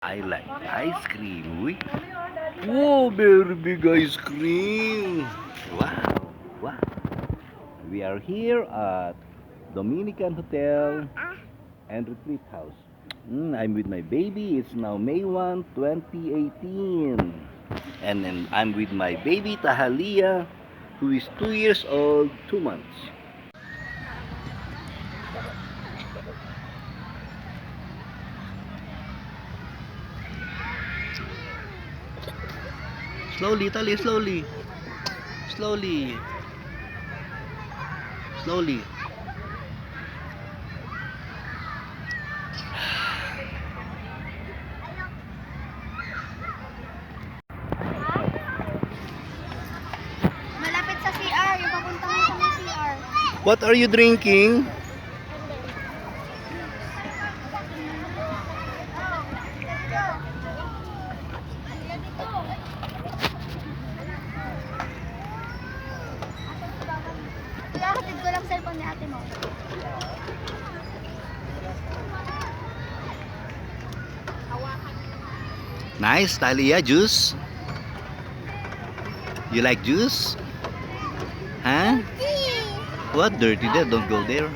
I like ice cream. Uy. Whoa, very big ice cream. Wow. Wow. We are here at Dominican Hotel and Retreat House. I'm with my baby. It's now May 1, 2018. And then I'm with my baby Tahalia, who is 2 years old, 2 months. Slowly, Tali, slowly. Slowly. Slowly. Malapit sa CR, yung papunta mo sa may CR. What are you drinking? Kaya hatid ko lang cellphone ni ate mo. Nice, Talia, juice. You like juice? Huh? What? Dirty there, don't go there.